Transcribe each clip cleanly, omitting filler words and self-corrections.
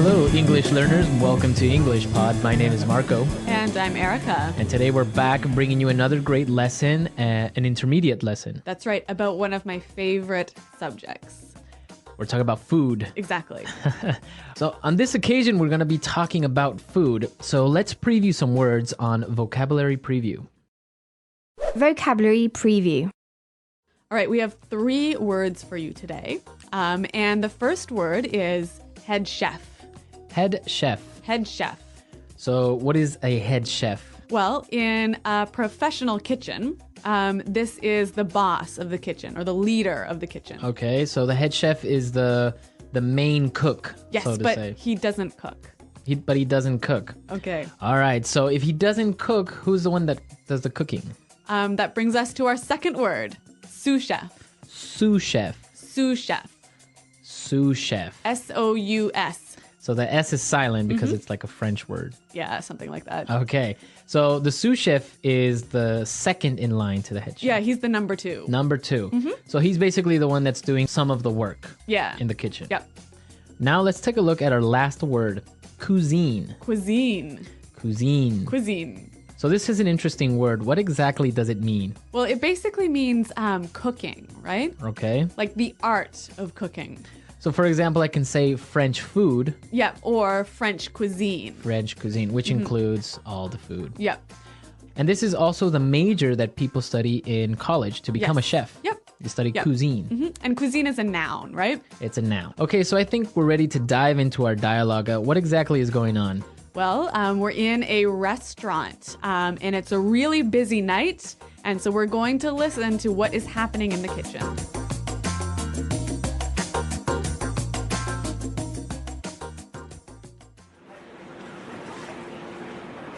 Hello, English learners. Welcome to English Pod. My name is Marco. And I'm Erica. And today we're back bringing you another great lesson, an intermediate lesson. That's right, about one of my favorite subjects. We're talking about food. Exactly. So on this occasion, we're going to be talking about food. So let's preview some words on Vocabulary Preview. Vocabulary Preview. All right, we have 3 words for you today. And the first word is head chef. Head chef. Head chef. So what is a head chef? Well, in a professional kitchen, this is the boss of the kitchen or the leader of the kitchen. Okay, so the head chef is the main cook, Yes, so to but say. he doesn't cook. But he doesn't cook. Okay. All right, so if he doesn't cook, who's the one that does the cooking? That brings us to our second word, sous chef. Sous chef. Sous chef. Sous chef. S-O-U-S. So the S is silent because it's like a French word. Yeah, something like that. Okay, so the sous chef is the second in line to the head chef. Yeah, he's the number 2. Number 2. So he's basically the one that's doing some of the work Yeah. in the kitchen. Yep. Now let's take a look at our last word, cuisine. Cuisine. Cuisine. Cuisine. So this is an interesting word. What exactly does it mean? Well, it basically means cooking, right? Okay. Like the art of cooking. So for example, I can say French food, Yep. Or French cuisine. French cuisine, which includes all the food. Yep. And this is also the major that people study in college to become a Yes. chef. Yep. You study Yep. cuisine. And cuisine is a noun, right? It's a noun. Okay, so I think we're ready to dive into our dialogue. What exactly is going on? Well, we're in a restaurant and it's a really busy night. And so we're going to listen to what is happening in the kitchen.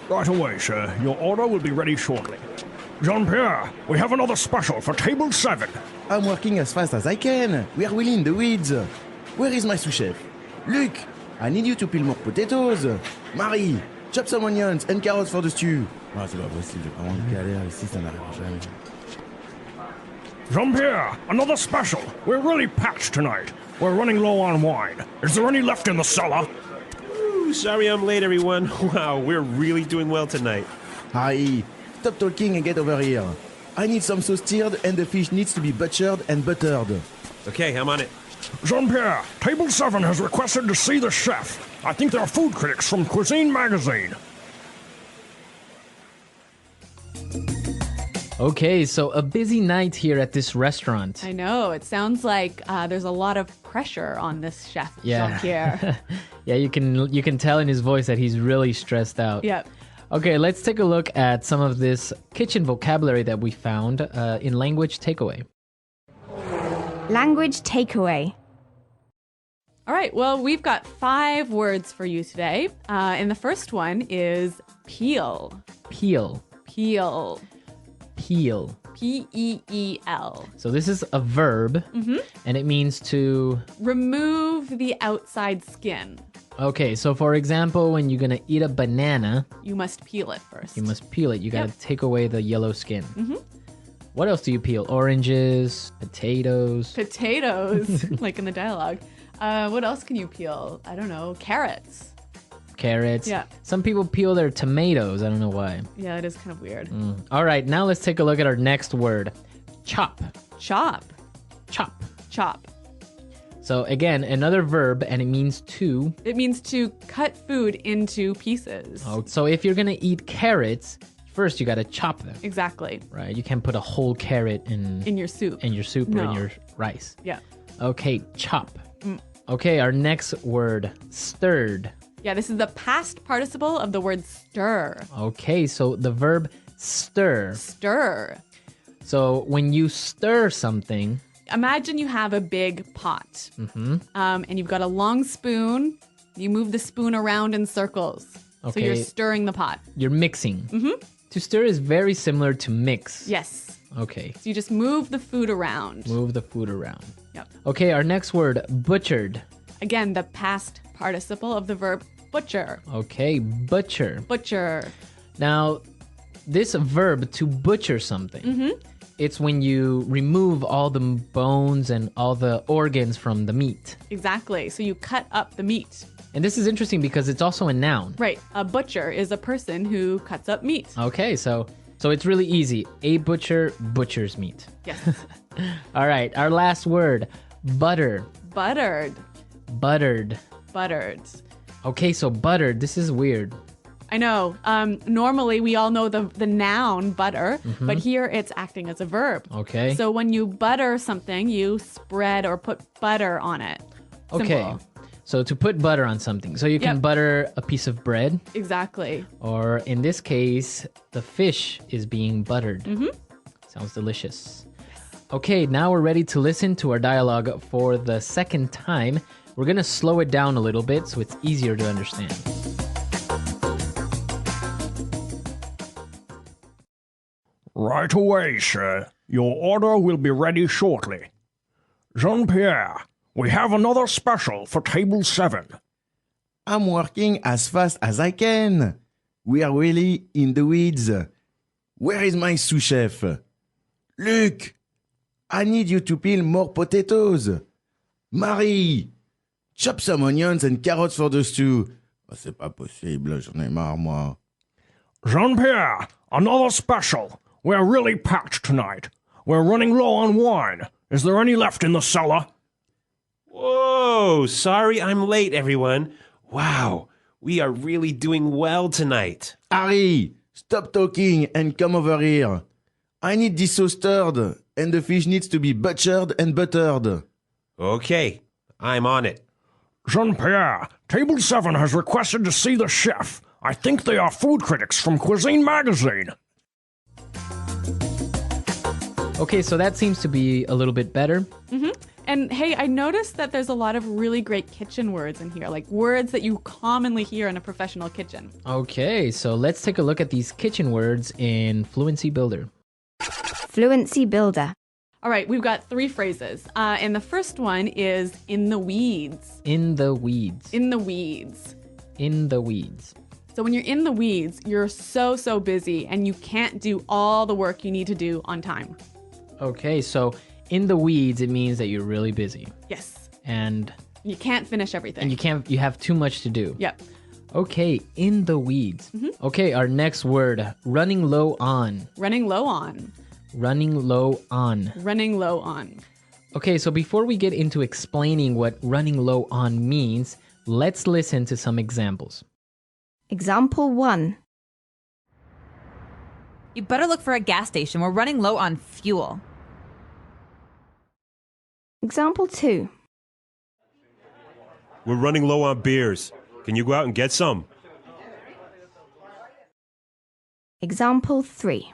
Right away, sir. Your order will be ready shortly. Jean-Pierre, we have another special for table 7. I'm working as fast as I can. We are really in the weeds. Where is my sous chef? Luc, I need you to peel more potatoes. Marie, chop some onions and carrots for the stew. Ah, c'est pas possible, j'ai vraiment une galère ici, ça n'arrive jamais. Jean-Pierre, another special. We're really packed tonight. We're running low on wine. Is there any left in the cellar? Ooh, sorry I'm late, everyone. Wow, we're really doing well tonight. Harry, stop talking and get over here. I need some sauce tiered and the fish needs to be butchered and buttered. Okay, I'm on it. Jean-Pierre, table 7 has requested to see the chef. I think they're food critics from Cuisine Magazine. Okay, so a busy night here at this restaurant. I know. It sounds like there's a lot of pressure on this chef, Yeah. Jean-Pierre. Yeah, you can tell in his voice that he's really stressed out. Yep. Okay, let's take a look at some of this kitchen vocabulary that we found in Language Takeaway. Language Takeaway. All right. Well, we've got 5 words for you today. And the first one is peel. Peel. Peel. Peel. P-E-E-L. So this is a verb, and it means to... Remove the outside skin. Okay, so for example, when you're going to eat a banana, You must peel it first. you must peel it. You got to Yep. take away the yellow skin. What else do you peel? Oranges, potatoes. Potatoes, like in the dialogue. What else can you peel? I don't know. Carrots. Carrots. Yeah. Some people peel their tomatoes. I don't know why. Yeah, it is kind of weird. All right, now let's take a look at our next word. Chop. Chop. Chop. Chop. So again, another verb, and it means to. It means to cut food into pieces. Oh, so if you're gonna eat carrots, first you gotta chop them, Exactly. right? You can't put a whole carrot In your soup. in your soup or in No. your rice. Yeah. Okay, chop. Okay, our next word, stirred. Yeah, this is the past participle of the word stir. Okay, so the verb stir. Stir. So when you stir something, Imagine you have a big pot. And you've got a long spoon. You move the spoon around in circles. So Okay. you're stirring the pot. you're mixing. To stir is very similar to mix. Yes. Okay, So you just move the food around. move the food around. Yep. Okay, our next word, butchered. Again, the past participle of the verb butcher. Okay, butcher. Butcher. Now, this verb to butcher something, it's when you remove all the bones and all the organs from the meat. Exactly. So you cut up the meat. And this is interesting because it's also a noun. Right. A butcher is a person who cuts up meat. Okay, so it's really easy. A butcher butchers meat. Yes. All right, our last word, butter. Buttered. Buttered. Buttered. Okay, so buttered, this is weird. I know. Normally, we all know the noun butter, but here it's acting as a verb. Okay. So when you butter something, you spread or put butter on it. Okay. Simple. So to put butter on something. So you can Yep. butter a piece of bread, Exactly. or in this case, the fish is being buttered. Sounds delicious. Okay, now we're ready to listen to our dialogue for the second time. We're going to slow it down a little bit so it's easier to understand. Right away, sir. Your order will be ready shortly. Jean-Pierre, we have another special for table 7. I'm working as fast as I can. We are really in the weeds. Where is my sous chef? Luc, I need you to peel more potatoes. Marie, chop some onions and carrots for the stew. Oh, c'est pas possible, j'en ai marre, moi. Jean-Pierre, another special. We're really packed tonight. We're running low on wine. Is there any left in the cellar? Whoa, sorry I'm late, everyone. Wow, we are really doing well tonight. Harry, stop talking and come over here. I need this sauce stirred, and the fish needs to be butchered and buttered. Okay, I'm on it. Jean-Pierre, table 7 has requested to see the chef. I think they are food critics from Cuisine Magazine. Okay, so that seems to be a little bit better. And hey, I noticed that there's a lot of really great kitchen words in here, like words that you commonly hear in a professional kitchen. Okay, so let's take a look at these kitchen words in Fluency Builder. Fluency builder. All right, we've got 3 phrases. And the first one is in the weeds. In the weeds. In the weeds. In the weeds. So when you're in the weeds, you're so busy and you can't do all the work you need to do on time. Okay, so in the weeds, it means that you're really busy. Yes. And You can't finish everything. you have too much to do. Yep. Okay, in the weeds. Okay, our next word, running low on. Running low on. Running low on. Running low on. Okay, so before we get into explaining what running low on means, let's listen to some examples. Example 1. You better look for a gas station. We're running low on fuel. Example 2. We're running low on beers. Can you go out and get some? Example 3.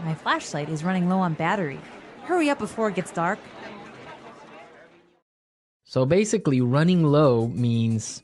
My flashlight is running low on battery. Hurry up before it gets dark. So basically, running low means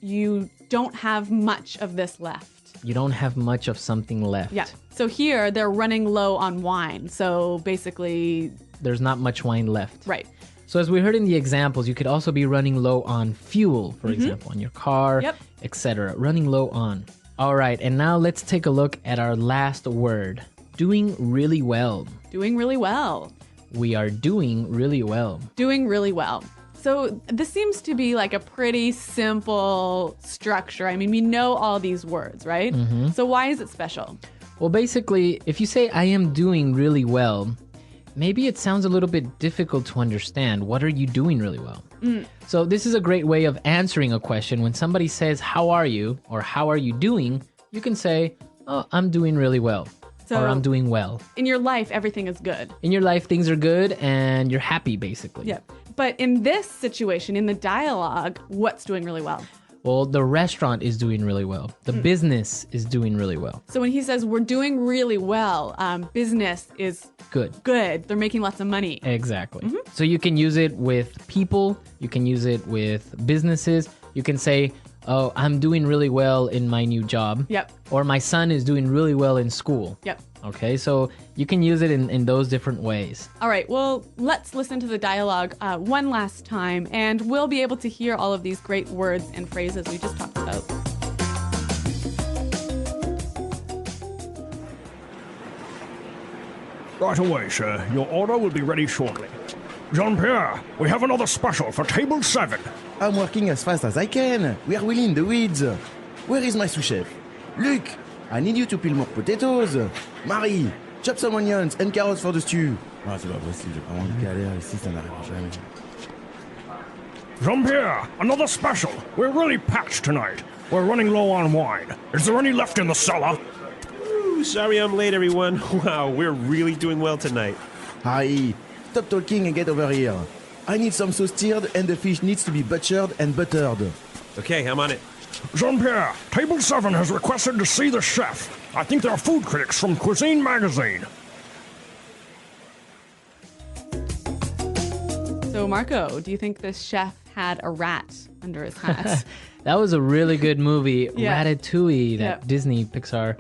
You don't have much of this left. you don't have much of something left. Yeah. So here they're running low on wine. So basically, There's not much wine left. right. So as we heard in the examples, you could also be running low on fuel, for example, on your car, Yep. etc. Running low on. All right, and now let's take a look at our last word. Doing really well. Doing really well. We are doing really well. Doing really well. So this seems to be like a pretty simple structure. I mean, we know all these words, right? So why is it special? Well, basically, if you say I am doing really well, maybe it sounds a little bit difficult to understand. What are you doing really well? So this is a great way of answering a question. When somebody says, how are you? Or how are you doing? You can say, oh, I'm doing really well. So or I'm doing well. in your life, everything is good. In your life, things are good and you're happy, basically. Yeah. But in this situation, in the dialogue, what's doing really well? Well, the restaurant is doing really well. The business is doing really well. So when he says we're doing really well, business is Good. good. They're making lots of money. Exactly. So you can use it with people. You can use it with businesses. You can say, oh, I'm doing really well in my new job. Yep. Or my son is doing really well in school. Yep. Okay, so you can use it in those different ways. All right, well, let's listen to the dialogue one last time, and we'll be able to hear all of these great words and phrases we just talked about. Right away, sir. Your order will be ready shortly. Jean-Pierre, we have another special for table 7. I'm working as fast as I can. We are really in the weeds. Where is my sous-chef? Luc, I need you to peel more potatoes. Marie, chop some onions and carrots for the stew. Ah, c'est pas possible, j'ai vraiment une galère ici, ça n'arrivera jamais. Jean-Pierre, another special. We're really packed tonight. We're running low on wine. Is there any left in the cellar? Ooh, sorry I'm late, everyone. Wow, we're really doing well tonight. Harry, stop talking and get over here. I need some sauce tiered and the fish needs to be butchered and buttered. Okay, I'm on it. Jean-Pierre, table 7 has requested to see the chef. I think they're food critics from Cuisine Magazine. So, Marco, do you think this chef had a rat under his hat? That was a really good movie, Yeah. Ratatouille, that Yeah. Disney Pixar,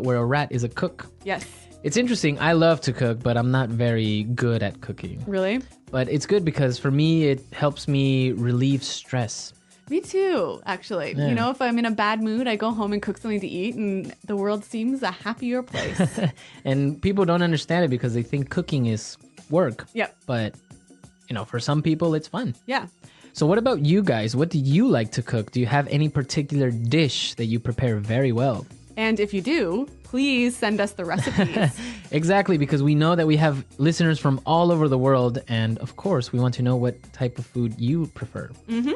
where a rat is a cook. Yes. It's interesting. I love to cook, but I'm not very good at cooking. Really? But it's good because for me, it helps me relieve stress. Me too, actually. Yeah. You know, if I'm in a bad mood, I go home and cook something to eat, and the world seems a happier place. And people don't understand it because they think cooking is work. Yep. But, for some people, it's fun. Yeah. So what about you guys? What do you like to cook? Do you have any particular dish that you prepare very well? And if you do, please send us the recipes. Exactly, because we know that we have listeners from all over the world. And of course, we want to know what type of food you prefer. Mm-hmm.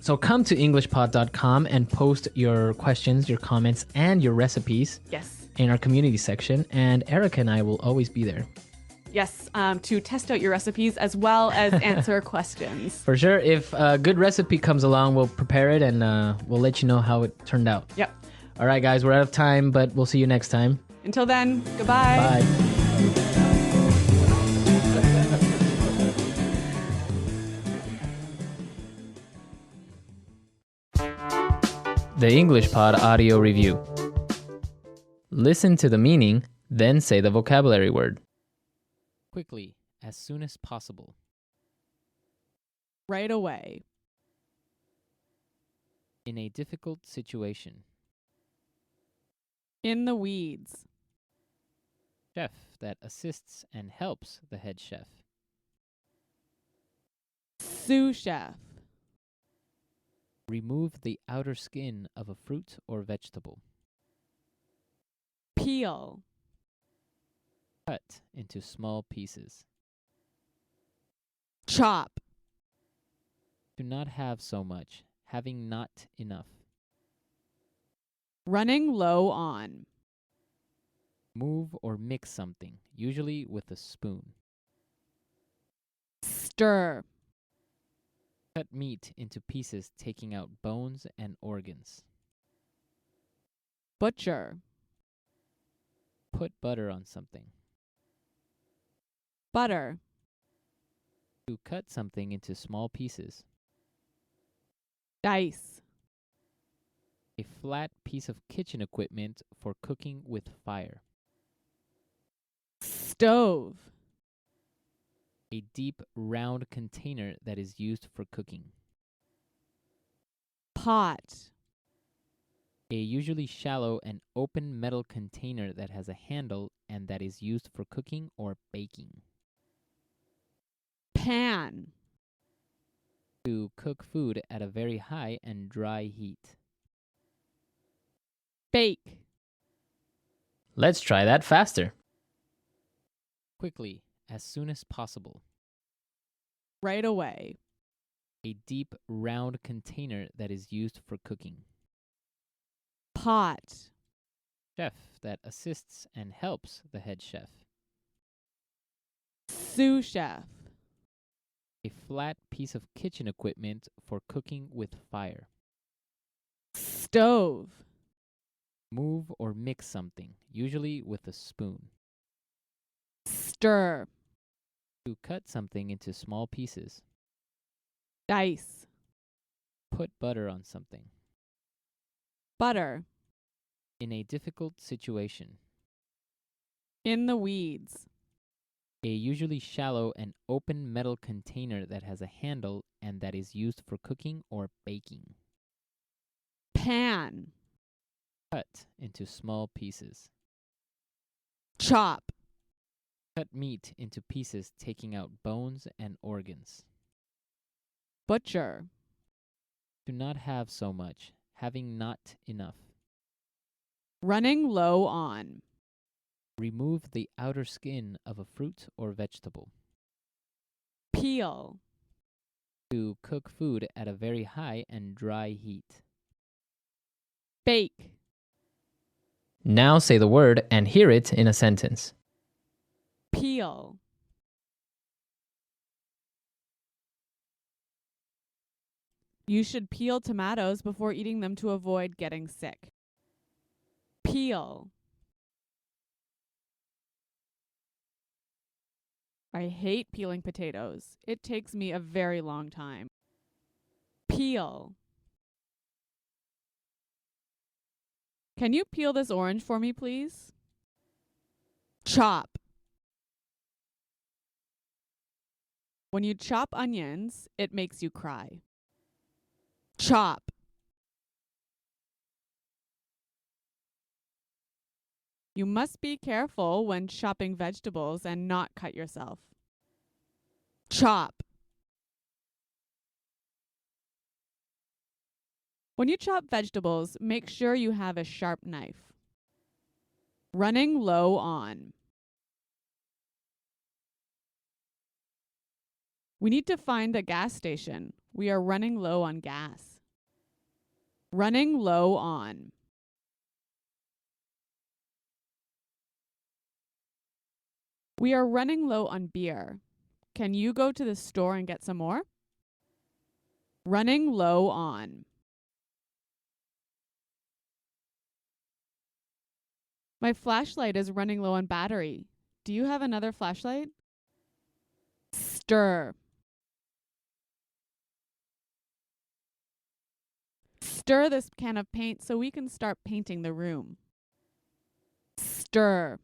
So come to EnglishPod.com and post your questions, your comments, and your recipes Yes. in our community section. And Erica and I will always be there. Yes, to test out your recipes as well as answer questions. For sure. If a good recipe comes along, we'll prepare it and we'll let you know how it turned out. Yep. All right, guys, we're out of time, but we'll see you next time. Until then, goodbye. Bye. The English Pod Audio Review. Listen to the meaning, then say the vocabulary word. Quickly, as soon as possible. Right away. In a difficult situation. In the weeds. Chef that assists and helps the head chef. Sous chef. Remove the outer skin of a fruit or vegetable. Peel. Cut into small pieces. Chop. Do not have so much, having not enough. Running low on. Move or mix something, usually with a spoon. Stir. Cut meat into pieces, taking out bones and organs. Butcher. Put butter on something. Butter. To cut something into small pieces. Dice. A flat piece of kitchen equipment for cooking with fire. Stove. A deep, round container that is used for cooking. Pot. A usually shallow and open metal container that has a handle and that is used for cooking or baking. Pan. To cook food at a very high and dry heat. Bake. Let's try that faster. Quickly, as soon as possible. Right away. A deep, round container that is used for cooking. Pot. Chef that assists and helps the head chef. Sous chef. A flat piece of kitchen equipment for cooking with fire. Stove. Move or mix something, usually with a spoon. Stir. To cut something into small pieces. Dice. Put butter on something. Butter. In a difficult situation. In the weeds. A usually shallow and open metal container that has a handle and that is used for cooking or baking. Pan. Cut into small pieces. Chop. Cut meat into pieces, taking out bones and organs. Butcher. To not have so much, having not enough. Running low on. Remove the outer skin of a fruit or vegetable. Peel. To cook food at a very high and dry heat. Bake. Now say the word and hear it in a sentence. Peel. You should peel tomatoes before eating them to avoid getting sick. Peel. I hate peeling potatoes. It takes me a very long time. Peel. Can you peel this orange for me, please? Chop. When you chop onions, it makes you cry. Chop. You must be careful when chopping vegetables and not cut yourself. Chop. When you chop vegetables, make sure you have a sharp knife. Running low on. We need to find a gas station. We are running low on gas. Running low on. We are running low on beer. Can you go to the store and get some more? Running low on. My flashlight is running low on battery. Do you have another flashlight? Stir. Stir this can of paint so we can start painting the room. Stir.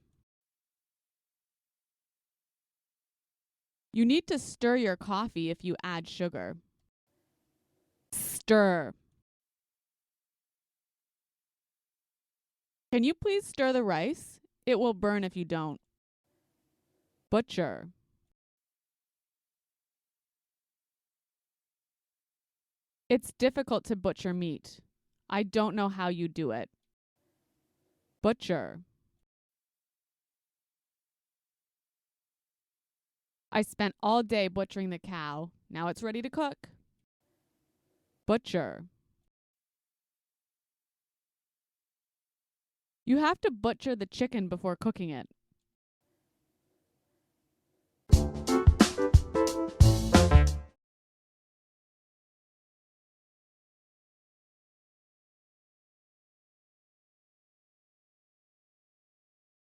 You need to stir your coffee if you add sugar. Stir. Can you please stir the rice? It will burn if you don't. Butcher. It's difficult to butcher meat. I don't know how you do it. Butcher. I spent all day butchering the cow. Now it's ready to cook. Butcher. You have to butcher the chicken before cooking it.